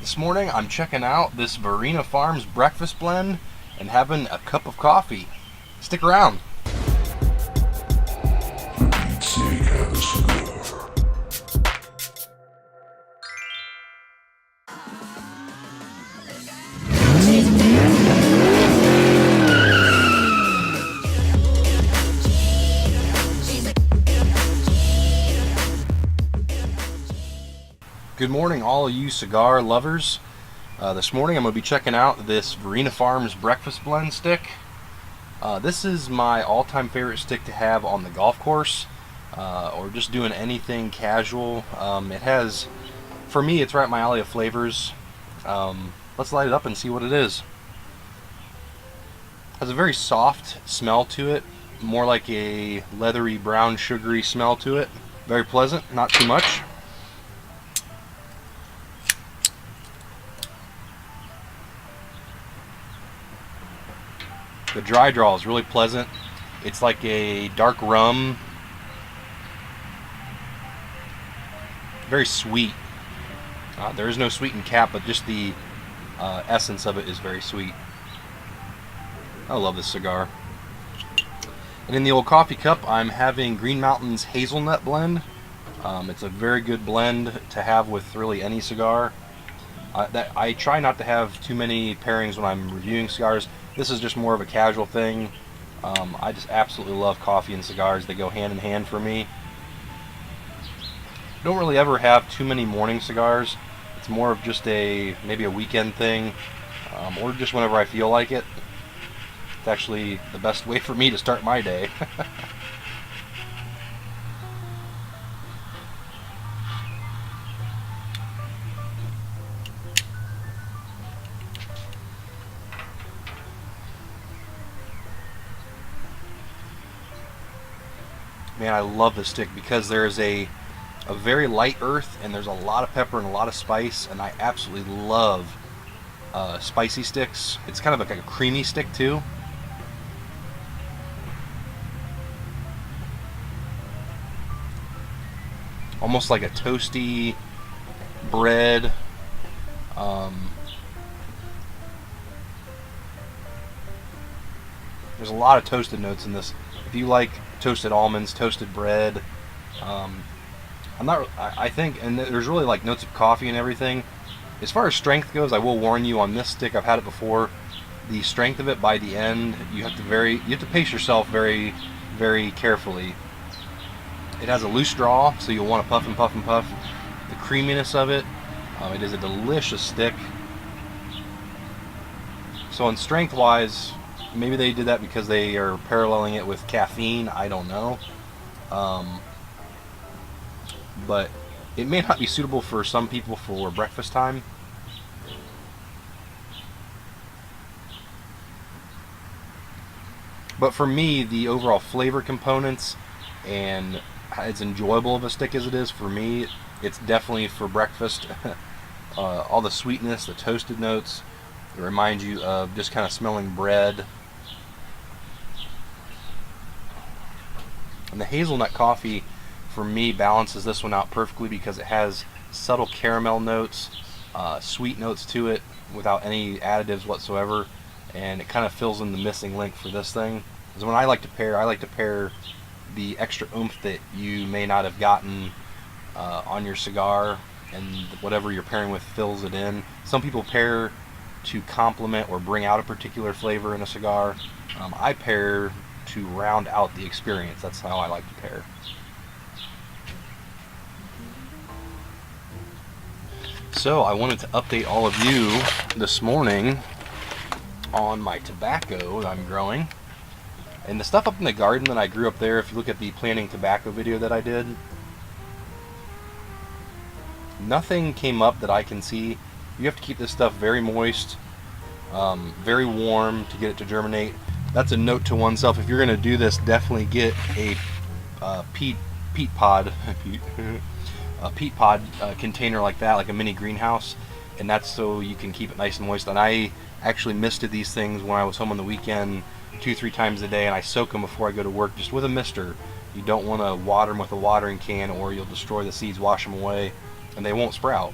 This morning I'm checking out this Varina Farms breakfast blend and having a cup of coffee. Stick around. Good morning, all you cigar lovers. This morning I'm going to be checking out this Varina Farms breakfast blend stick. This is my all-time favorite stick to have on the golf course or just doing anything casual. It has, for me, it's right up my alley of flavors. Let's light it up and see what it is. It has a very soft smell to it, more like a leathery brown sugary smell to it. Very pleasant, not too much. The dry draw is really pleasant. It's like a dark rum. Very sweet. There is no sweetened cap, but just the essence of it is very sweet. I love this cigar. And in the old coffee cup, I'm having Green Mountain's Hazelnut Blend. It's a very good blend to have with really any cigar. I try not to have too many pairings when I'm reviewing cigars. This is just more of a casual thing. I just absolutely love coffee and cigars. They go hand in hand for me. Don't really ever have too many morning cigars. It's more of just maybe a weekend thing, or just whenever I feel like it. It's actually the best way for me to start my day. Man, I love this stick because there's a very light earth and there's a lot of pepper and a lot of spice, and I absolutely love spicy sticks. It's kind of like a creamy stick too. Almost like a toasty bread. There's a lot of toasted notes in this. If you like toasted almonds, toasted bread, I think, and there's really like notes of coffee and everything. As far as strength goes, I will warn you on this stick. I've had it before. The strength of it by the end, you have to pace yourself very, very carefully. It has a loose draw, so you'll want to puff and puff and puff. The creaminess of it, it is a delicious stick. So on strength-wise, maybe they did that because they are paralleling it with caffeine. I don't know. But it may not be suitable for some people for breakfast time. But for me, the overall flavor components and as enjoyable of a stick as it is, for me, it's definitely for breakfast. All the sweetness, the toasted notes, it reminds you of just kind of smelling bread. And the hazelnut coffee, for me, balances this one out perfectly because it has subtle caramel notes, sweet notes to it without any additives whatsoever, and it kind of fills in the missing link for this thing. Because when I like to pair the extra oomph that you may not have gotten on your cigar, and whatever you're pairing with fills it in. Some people pair to complement or bring out a particular flavor in a cigar. I pair to round out the experience. That's how I like to pair. So I wanted to update all of you this morning on my tobacco that I'm growing. And the stuff up in the garden that I grew up there, if you look at the planting tobacco video that I did, nothing came up that I can see. You have to keep this stuff very moist, very warm to get it to germinate. That's a note to oneself. If you're going to do this, definitely get a peat pod container like that, like a mini greenhouse, and that's so you can keep it nice and moist. And I actually misted these things when I was home on the weekend 2-3 times a day, and I soak them before I go to work just with a mister. You don't want to water them with a watering can or you'll destroy the seeds, wash them away, and they won't sprout.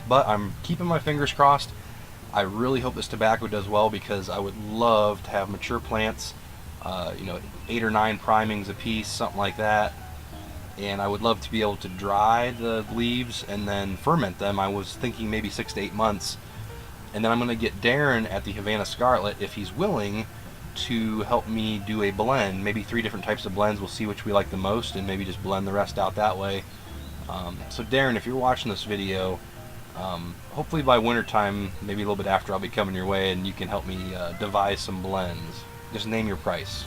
But I'm keeping my fingers crossed. I really hope this tobacco does well, because I would love to have mature plants, you know, 8 or 9 primings a piece, something like that. And I would love to be able to dry the leaves and then ferment them. I was thinking maybe 6 to 8 months. And then I'm going to get Darren at the Havana Scarlet, if he's willing, to help me do a blend. Maybe 3 different types of blends. We'll see which we like the most and maybe just blend the rest out that way. So Darren, if you're watching this video, hopefully by wintertime, maybe a little bit after, I'll be coming your way and you can help me devise some blends. Just name your price.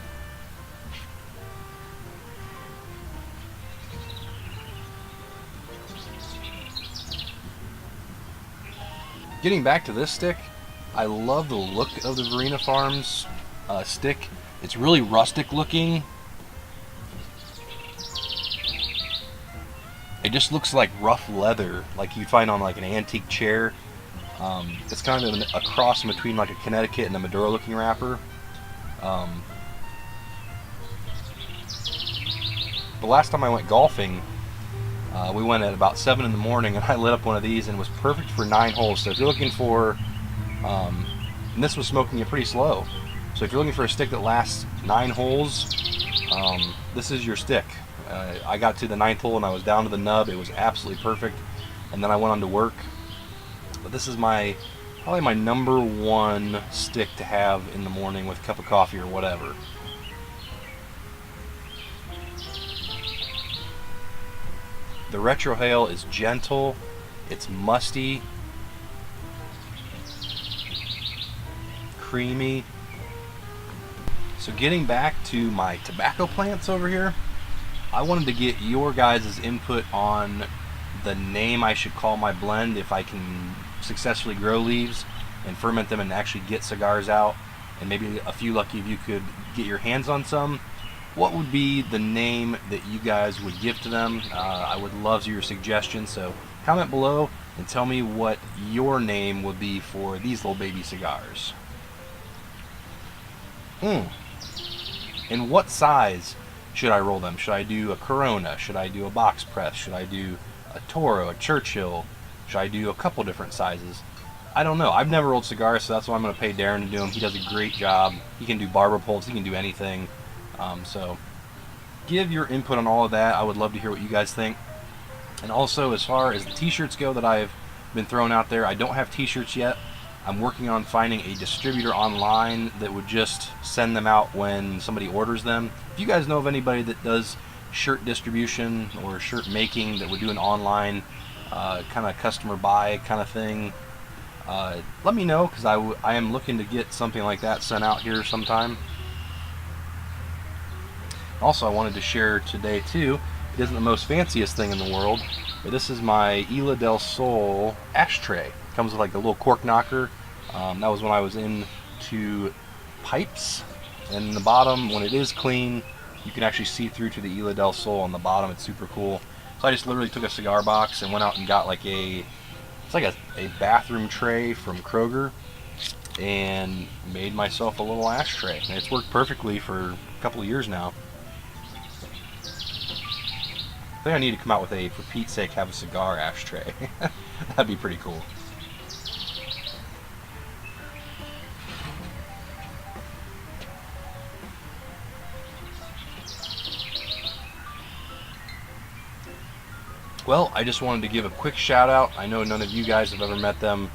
Getting back to this stick, I love the look of the Varina Farms stick. It's really rustic looking. It just looks like rough leather, like you'd find on like an antique chair. It's kind of a cross between like a Connecticut and a Maduro looking wrapper. The last time I went golfing, we went at about 7 in the morning, and I lit up one of these, and it was perfect for 9 holes. So if you're looking for, and this was smoking it pretty slow, so if you're looking for a stick that lasts 9 holes, this is your stick. I got to the 9th hole and I was down to the nub. It was absolutely perfect, and then I went on to work. But this is probably my #1 stick to have in the morning with a cup of coffee or whatever. The retrohale is gentle, it's musty, creamy. So getting back to my tobacco plants over here, I wanted to get your guys' input on the name I should call my blend if I can successfully grow leaves and ferment them and actually get cigars out, and maybe a few lucky of you could get your hands on some. What would be the name that you guys would give to them? I would love your suggestions, so comment below and tell me what your name would be for these little baby cigars. And what size should I roll them? Should I do a Corona? Should I do a box press? Should I do a Toro, a Churchill? Should I do a couple different sizes? I don't know. I've never rolled cigars, so that's why I'm going to pay Darren to do them. He does a great job. He can do barber pulls. He can do anything. So give your input on all of that. I would love to hear what you guys think. And also, as far as the t-shirts go that I've been throwing out there, I don't have t-shirts yet. I'm working on finding a distributor online that would just send them out when somebody orders them. If you guys know of anybody that does shirt distribution or shirt making that would do an online kind of customer buy kind of thing, let me know, because I am looking to get something like that sent out here sometime. Also, I wanted to share today too, it isn't the most fanciest thing in the world, but this is my Isla del Sol ashtray. It comes with like a little cork knocker. That was when I was into pipes, and the bottom, when it is clean, you can actually see through to the Isla del Sol on the bottom. It's super cool. So I just literally took a cigar box and went out and got like it's like a bathroom tray from Kroger, and made myself a little ashtray. And it's worked perfectly for a couple of years now. I think I need to come out with a, for Pete's sake, have a cigar ashtray. That'd be pretty cool. Well, I just wanted to give a quick shout out. I know none of you guys have ever met them,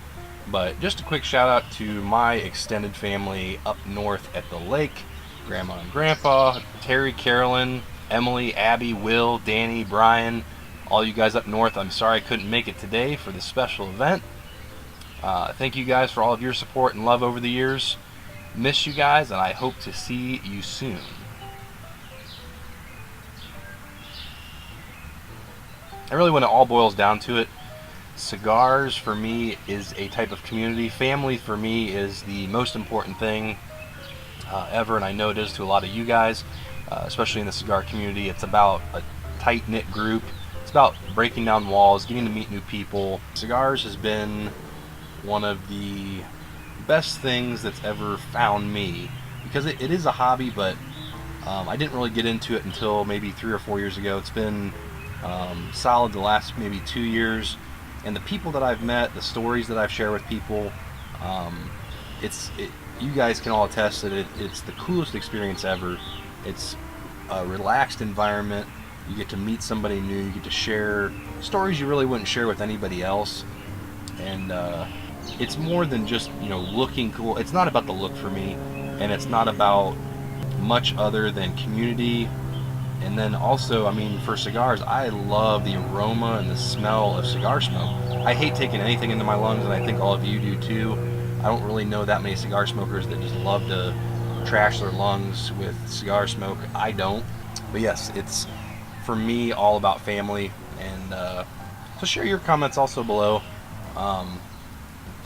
but just a quick shout out to my extended family up north at the lake. Grandma and Grandpa, Terry, Carolyn, Emily, Abby, Will, Danny, Brian, all you guys up north. I'm sorry I couldn't make it today for this special event. Thank you guys for all of your support and love over the years. Miss you guys, and I hope to see you soon. And really, when it all boils down to it, cigars for me is a type of community. Family for me is the most important thing ever, and I know it is to a lot of you guys, especially in the cigar community. It's about a tight-knit group. It's about breaking down walls, getting to meet new people. Cigars has been one of the best things that's ever found me, because it is a hobby, but I didn't really get into it until maybe 3 or 4 years ago. It's been solid the last maybe 2 years, And the people that I've met, the stories that I've shared with people, um, you guys can all attest that it's the coolest experience ever. It's a relaxed environment. You get to meet somebody new. You get to share stories you really wouldn't share with anybody else. And it's more than just, looking cool. It's not about the look for me, and it's not about much other than community. And then also, I mean, for cigars, I love the aroma and the smell of cigar smoke. I hate taking anything into my lungs, and I think all of you do too. I don't really know that many cigar smokers that just love to trash their lungs with cigar smoke. I don't. But yes, it's, for me, all about family. And so share your comments also below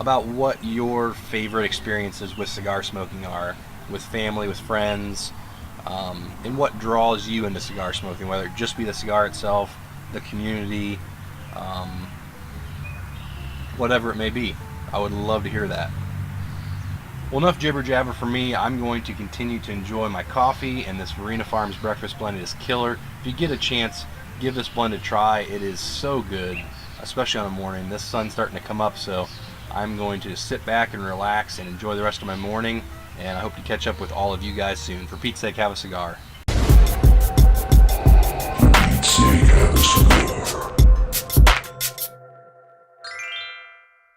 about what your favorite experiences with cigar smoking are, with family, with friends, and what draws you into cigar smoking, whether it just be the cigar itself, the community, whatever it may be. I would love to hear that. Well, enough jibber jabber for me. I'm going to continue to enjoy my coffee, and this Varina Farms breakfast blend is killer. If you get a chance, give this blend a try. It is so good, especially on the morning. This sun's starting to come up, so I'm going to sit back and relax and enjoy the rest of my morning, and I hope to catch up with all of you guys soon. For Pete's sake, have a cigar. For Pete's sake, have a cigar.